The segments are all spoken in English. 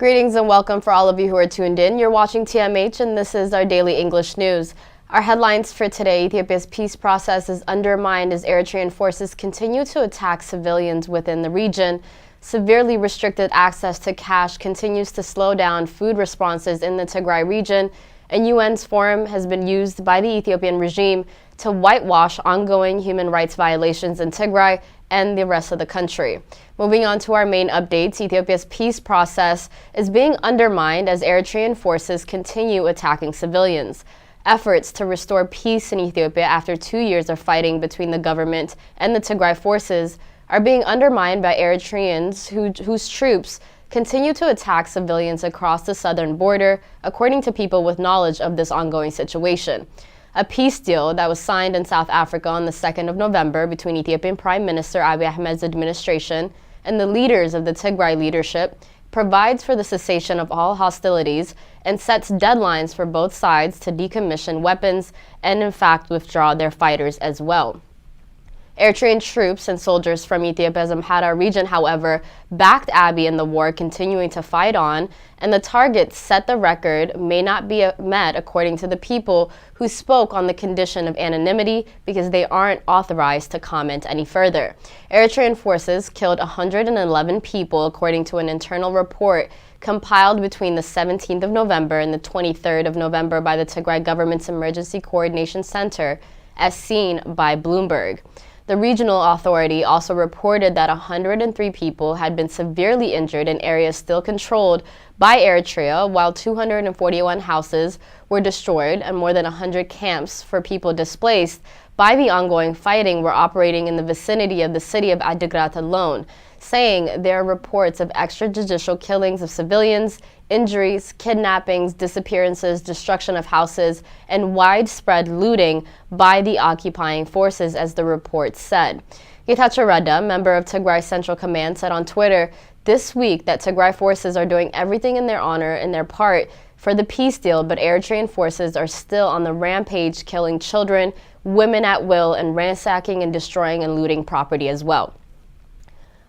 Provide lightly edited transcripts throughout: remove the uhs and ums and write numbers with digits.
Greetings and welcome for all of you who are tuned in. You're watching TMH and this is our daily English news. Our headlines for today: Ethiopia's peace process is undermined as Eritrean forces continue to attack civilians within the region. Severely restricted access to cash continues to slow down food responses in the Tigray region. And UN's forum has been used by the Ethiopian regime to whitewash ongoing human rights violations in Tigray and the rest of the country. Moving on to our main updates, Ethiopia's peace process is being undermined as Eritrean forces continue attacking civilians. Efforts to restore peace in Ethiopia after 2 years of fighting between the government and the Tigray forces are being undermined by Eritreans whose troops continue to attack civilians across the southern border, according to people with knowledge of this ongoing situation. A peace deal that was signed in South Africa on the 2nd of November between Ethiopian Prime Minister Abiy Ahmed's administration and the leaders of the Tigray leadership provides for the cessation of all hostilities and sets deadlines for both sides to decommission weapons and in fact withdraw their fighters as well. Eritrean troops and soldiers from Ethiopia's Amhara region, however, backed Abiy in the war, continuing to fight on, and the targets set the record may not be met, according to the people who spoke on the condition of anonymity because they aren't authorized to comment any further. Eritrean forces killed 111 people, according to an internal report compiled between the 17th of November and the 23rd of November by the Tigray government's Emergency Coordination Center, as seen by Bloomberg. The regional authority also reported that 103 people had been severely injured in areas still controlled by Eritrea, while 241 houses were destroyed and more than 100 camps for people displaced by the ongoing fighting were operating in the vicinity of the city of Adigrat alone, saying there are reports of extrajudicial killings of civilians, injuries, kidnappings, disappearances, destruction of houses, and widespread looting by the occupying forces, as the report said. Getachew Reda, member of Tigray Central Command, said on Twitter this week that Tigray forces are doing everything in their honor and their part for the peace deal, but Eritrean forces are still on the rampage, killing children, women at will, and ransacking and destroying and looting property as well.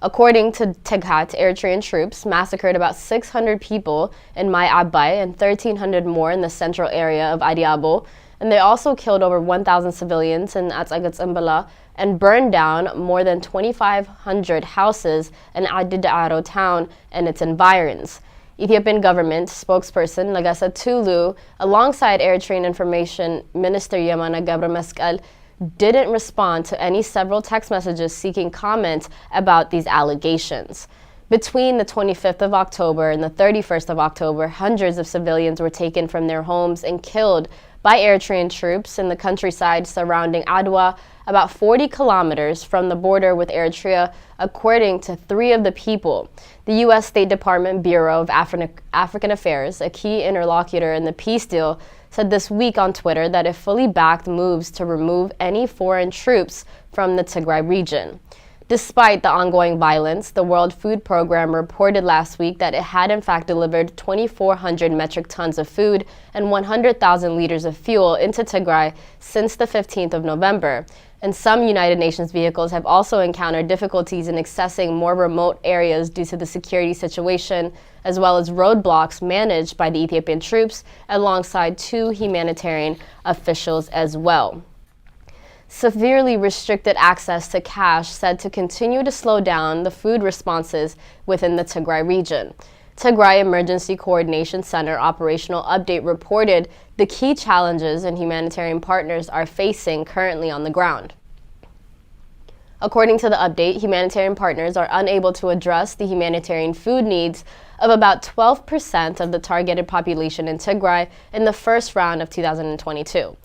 According to Tighat, Eritrean troops massacred about 600 people in Mai Abai and 1,300 more in the central area of Adiabo, and they also killed over 1,000 civilians in Atsagat Mbala and burned down more than 2,500 houses in Adidaro town and its environs. Ethiopian government spokesperson Lagasa Tulu, alongside Eritrean Information Minister Yamana Gabramesqal, didn't respond to any several text messages seeking comment about these allegations. Between the 25th of October and the 31st of October, hundreds of civilians were taken from their homes and killed by Eritrean troops in the countryside surrounding Adwa, about 40 kilometers from the border with Eritrea, according to three of the people. The U.S. State Department Bureau of African Affairs, a key interlocutor in the peace deal, said this week on Twitter that it fully backed moves to remove any foreign troops from the Tigray region. Despite the ongoing violence, the World Food Program reported last week that it had in fact delivered 2,400 metric tons of food and 100,000 liters of fuel into Tigray since the 15th of November. And some United Nations vehicles have also encountered difficulties in accessing more remote areas due to the security situation, as well as roadblocks managed by the Ethiopian troops alongside 2 humanitarian officials as well. Severely restricted access to cash said to continue to slow down the food responses within the Tigray region. Tigray Emergency Coordination Center operational update reported the key challenges and humanitarian partners are facing currently on the ground. According to the update, humanitarian partners are unable to address the humanitarian food needs of about 12% of the targeted population in Tigray in the first round of 2022.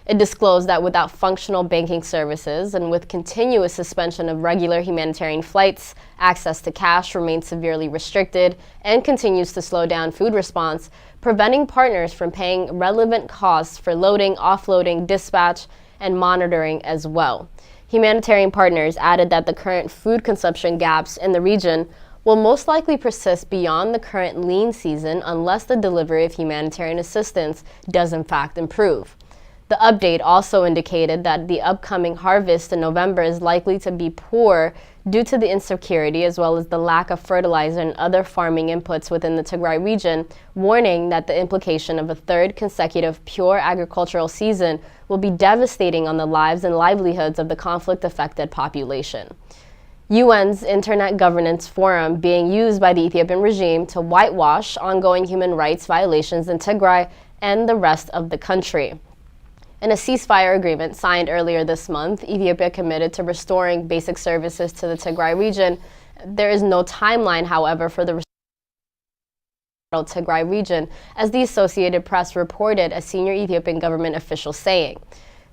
It disclosed that without functional banking services and with continuous suspension of regular humanitarian flights, access to cash remains severely restricted and continues to slow down food response, preventing partners from paying relevant costs for loading, offloading, dispatch, and monitoring as well. Humanitarian partners added that the current food consumption gaps in the region will most likely persist beyond the current lean season unless the delivery of humanitarian assistance does in fact improve. The update also indicated that the upcoming harvest in November is likely to be poor due to the insecurity as well as the lack of fertilizer and other farming inputs within the Tigray region, warning that the implication of a third consecutive pure agricultural season will be devastating on the lives and livelihoods of the conflict-affected population. UN's Internet Governance Forum being used by the Ethiopian regime to whitewash ongoing human rights violations in Tigray and the rest of the country. In a ceasefire agreement signed earlier this month, Ethiopia committed to restoring basic services to the Tigray region. There is no timeline, however, for the Tigray region, as the Associated Press reported a senior Ethiopian government official saying.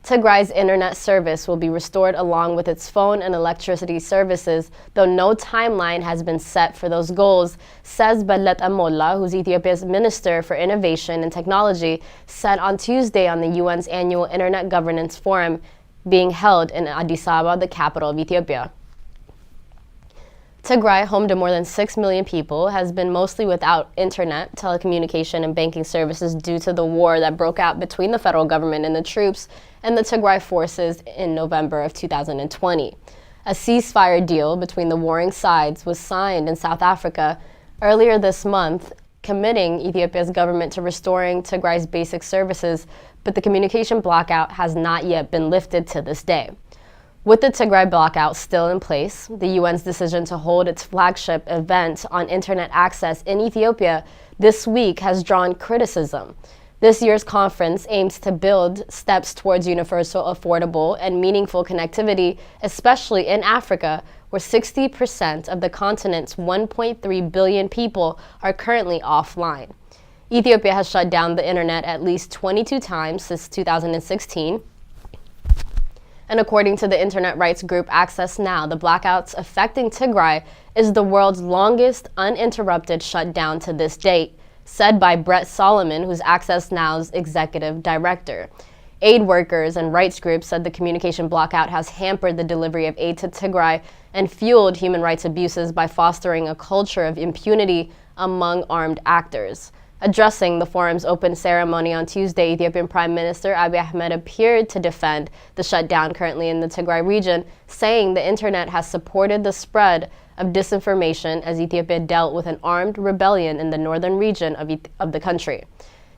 Tigray's internet service will be restored along with its phone and electricity services, though no timeline has been set for those goals, says Belet Amolla, who's Ethiopia's Minister for Innovation and Technology, said on Tuesday on the UN's annual Internet Governance Forum being held in Addis Ababa, the capital of Ethiopia. Tigray, home to more than 6 million people, has been mostly without internet, telecommunication, and banking services due to the war that broke out between the federal government and the troops and the Tigray forces in November of 2020. A ceasefire deal between the warring sides was signed in South Africa earlier this month, committing Ethiopia's government to restoring Tigray's basic services, but the communication blackout has not yet been lifted to this day. With the Tigray blackout still in place, the UN's decision to hold its flagship event on internet access in Ethiopia this week has drawn criticism. This year's conference aims to build steps towards universal, affordable, and meaningful connectivity, especially in Africa, where 60% of the continent's 1.3 billion people are currently offline. Ethiopia has shut down the internet at least 22 times since 2016. And according to the internet rights group Access Now, the blackouts affecting Tigray is the world's longest uninterrupted shutdown to this date, said by Brett Solomon, who's Access Now's executive director. Aid workers and rights groups said the communication blackout has hampered the delivery of aid to Tigray and fueled human rights abuses by fostering a culture of impunity among armed actors. Addressing the forum's open ceremony on Tuesday, Ethiopian Prime Minister Abiy Ahmed appeared to defend the shutdown currently in the Tigray region, saying the internet has supported the spread of disinformation as Ethiopia dealt with an armed rebellion in the northern region of the country.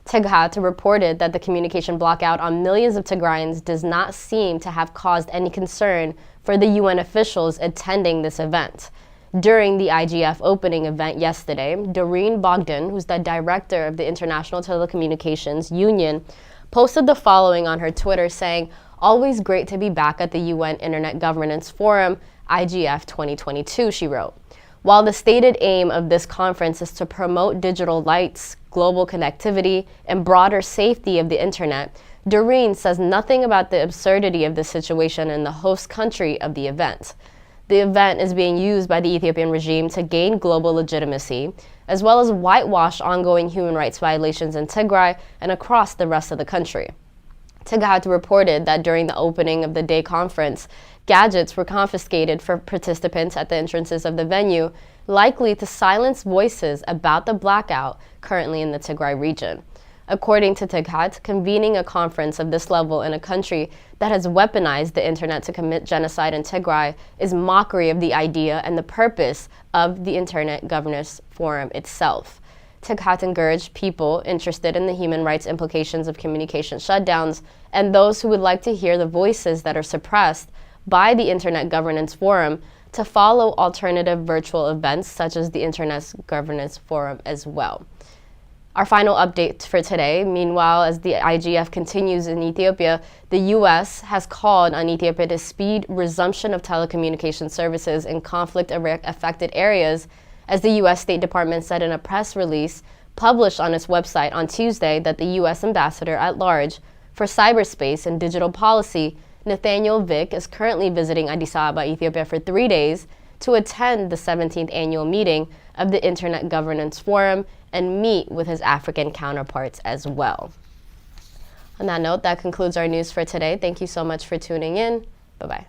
Tighat reported that the communication blackout on millions of Tigrayans does not seem to have caused any concern for the UN officials attending this event. During the IGF opening event yesterday, Doreen Bogdan, who's the director of the International Telecommunications Union, posted the following on her Twitter saying, "Always great to be back at the UN Internet Governance Forum, IGF 2022, she wrote. While the stated aim of this conference is to promote digital rights, global connectivity, and broader safety of the internet, Doreen says nothing about the absurdity of the situation in the host country of the event. The event is being used by the Ethiopian regime to gain global legitimacy, as well as whitewash ongoing human rights violations in Tigray and across the rest of the country." Tighat reported that during the opening of the day conference, gadgets were confiscated for participants at the entrances of the venue, likely to silence voices about the blackout currently in the Tigray region. According to Tighat, convening a conference of this level in a country that has weaponized the internet to commit genocide in Tigray is mockery of the idea and the purpose of the Internet Governance Forum itself. Tighat encouraged people interested in the human rights implications of communication shutdowns and those who would like to hear the voices that are suppressed by the Internet Governance Forum to follow alternative virtual events such as the Internet Governance Forum as well. Our final update for today, meanwhile, as the IGF continues in Ethiopia, the U.S. has called on Ethiopia to speed resumption of telecommunication services in conflict-affected areas, as the U.S. State Department said in a press release published on its website on Tuesday that the U.S. Ambassador at Large for Cyberspace and Digital Policy, Nathaniel Vick, is currently visiting Addis Ababa, Ethiopia for 3 days to attend the 17th annual meeting of the Internet Governance Forum and meet with his African counterparts as well. On that note, that concludes our news for today. Thank you so much for tuning in. Bye-bye.